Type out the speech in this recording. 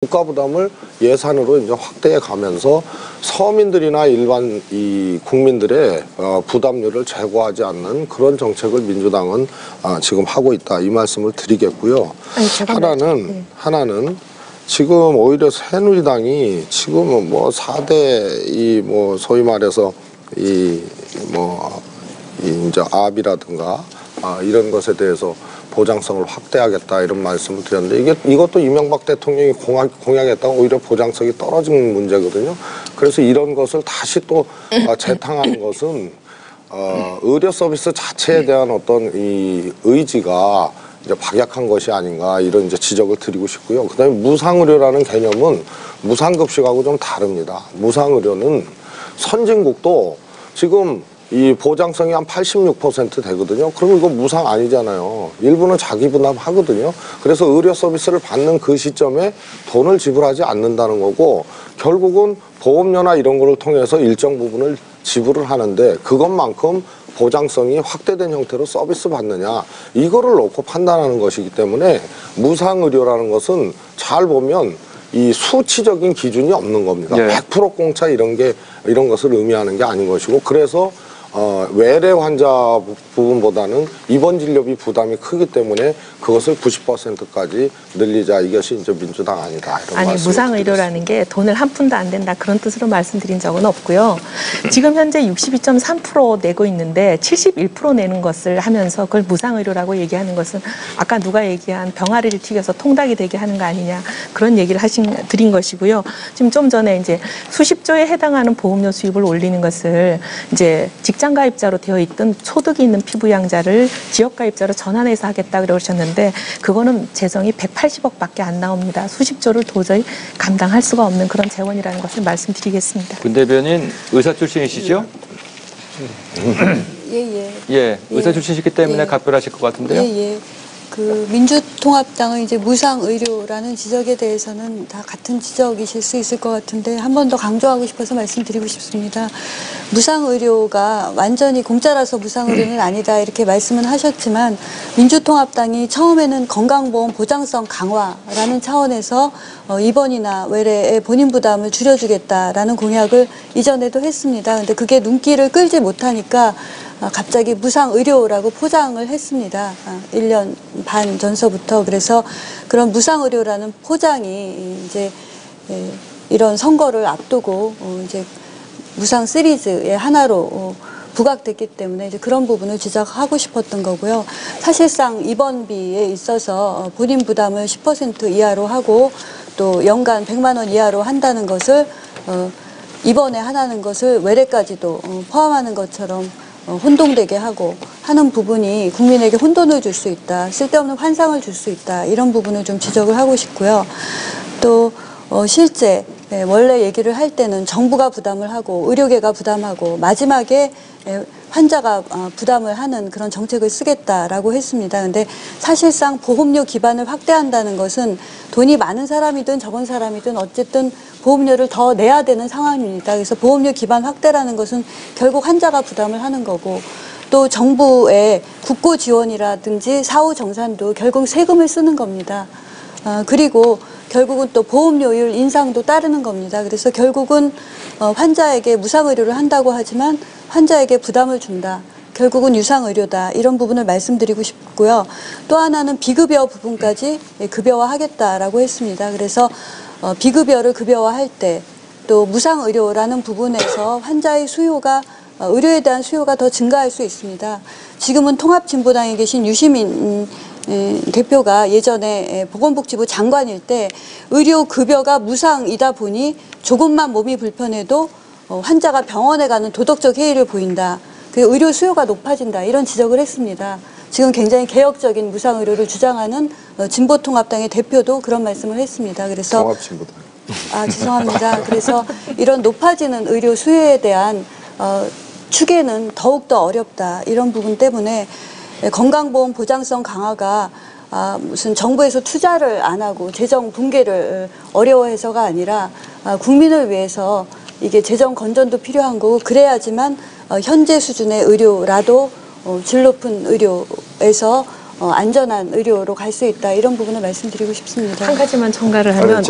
국가 부담을 예산으로 이제 확대해 가면서 서민들이나 일반 이 국민들의 부담률을 제고하지 않는 그런 정책을 민주당은 지금 하고 있다, 이 말씀을 드리겠고요. 아니, 하나는 지금 오히려 새누리당이 지금은 뭐 4대 이 뭐 소위 말해서 이 이제 압이라든가 이런 것에 대해서 보장성을 확대하겠다, 이런 말씀을 드렸는데, 이것도 이명박 대통령이 공약했다가 오히려 보장성이 떨어진 문제거든요. 그래서 이런 것을 다시 또 재탕하는 것은 의료 서비스 자체에 대한 어떤 이 의지가 이제 박약한 것이 아닌가, 이런 이제 지적을 드리고 싶고요. 그다음에 무상의료라는 개념은 무상급식하고 좀 다릅니다. 무상의료는 선진국도 지금 이 보장성이 한 86% 되거든요. 그러면 이거 무상 아니잖아요. 일부는 자기 부담하거든요. 그래서 의료 서비스를 받는 그 시점에 돈을 지불하지 않는다는 거고, 결국은 보험료나 이런 거를 통해서 일정 부분을 지불을 하는데, 그것만큼 보장성이 확대된 형태로 서비스 받느냐, 이거를 놓고 판단하는 것이기 때문에 무상의료라는 것은 잘 보면 이 수치적인 기준이 없는 겁니다. 100% 공짜 이런 것을 의미하는 게 아닌 것이고, 그래서 외래 환자 부분보다는 입원 진료비 부담이 크기 때문에 그것을 90%까지 늘리자, 이것이 이제 민주당 아니다, 이런 말씀을 무상의료라는 게 돈을 한 푼도 안 된다, 그런 뜻으로 말씀드린 적은 없고요. 지금 현재 62.3% 내고 있는데 71% 내는 것을 하면서 그걸 무상의료라고 얘기하는 것은 아까 누가 얘기한 병아리를 튀겨서 통닭이 되게 하는 거 아니냐, 그런 얘기를 드린 것이고요. 지금 좀 전에 이제 수십조에 해당하는 보험료 수입을 올리는 것을 이제 직장 가입자로 되어 있던 소득이 있는 피부양자를 지역 가입자로 전환해서 하겠다 그러셨는데, 그거는 재정이 180억밖에 안 나옵니다. 수십조를 도저히 감당할 수가 없는 그런 재원이라는 것을 말씀드리겠습니다. 군 대변인 의사 출신이시죠? 예, 의사 출신이시기 때문에 답변하실 것 같은데요. 그 민주통합당의 이제 무상의료라는 지적에 대해서는 다 같은 지적이실 수 있을 것 같은데, 한 번 더 강조하고 싶어서 말씀드리고 싶습니다. 무상의료가 완전히 공짜라서 무상의료는 아니다, 이렇게 말씀은 하셨지만, 민주통합당이 처음에는 건강보험 보장성 강화라는 차원에서 입원이나 외래의 본인 부담을 줄여주겠다라는 공약을 이전에도 했습니다. 근데 그게 눈길을 끌지 못하니까 갑자기 무상의료라고 포장을 했습니다. 1년 반 전서부터. 그래서 그런 무상의료라는 포장이 이제 이런 선거를 앞두고 이제 무상 시리즈의 하나로 부각됐기 때문에 이제 그런 부분을 지적하고 싶었던 거고요. 사실상 입원비에 있어서 본인 부담을 10% 이하로 하고 또 연간 100만 원 이하로 한다는 것을 입원에 하라는 것을 외래까지도 포함하는 것처럼 혼동되게 하고 하는 부분이 국민에게 혼돈을 줄 수 있다, 쓸데없는 환상을 줄 수 있다, 이런 부분을 좀 지적을 하고 싶고요. 또 실제 원래 얘기를 할 때는 정부가 부담을 하고 의료계가 부담하고 마지막에 환자가 부담을 하는 그런 정책을 쓰겠다라고 했습니다. 근데 사실상 보험료 기반을 확대한다는 것은 돈이 많은 사람이든 적은 사람이든 어쨌든 보험료를 더 내야 되는 상황입니다. 그래서 보험료 기반 확대라는 것은 결국 환자가 부담을 하는 거고, 또 정부의 국고 지원이라든지 사후 정산도 결국 세금을 쓰는 겁니다. 그리고 결국은 또 보험료율 인상도 따르는 겁니다. 그래서 결국은 환자에게 무상의료를 한다고 하지만 환자에게 부담을 준다, 결국은 유상의료다, 이런 부분을 말씀드리고 싶고요. 또 하나는 비급여 부분까지 급여화하겠다라고 했습니다. 그래서 비급여를 급여화할 때 또 무상의료라는 부분에서 환자의 수요가, 의료에 대한 수요가 더 증가할 수 있습니다. 지금은 통합진보당에 계신 유시민 대표가 예전에 보건복지부 장관일 때 의료급여가 무상이다 보니 조금만 몸이 불편해도 환자가 병원에 가는 도덕적 해이를 보인다, 그 의료 수요가 높아진다, 이런 지적을 했습니다. 지금 굉장히 개혁적인 무상의료를 주장하는 진보통합당의 대표도 그런 말씀을 했습니다. 그래서 통합진보당. 죄송합니다. 그래서 이런 높아지는 의료 수요에 대한 추계는 더욱더 어렵다, 이런 부분 때문에 건강보험 보장성 강화가 무슨 정부에서 투자를 안 하고 재정 붕괴를 어려워해서가 아니라 국민을 위해서 이게 재정 건전도 필요한 거고, 그래야지만 현재 수준의 의료라도 질 높은 의료에서 안전한 의료로 갈 수 있다, 이런 부분을 말씀드리고 싶습니다. 한 가지만 첨가를 하면,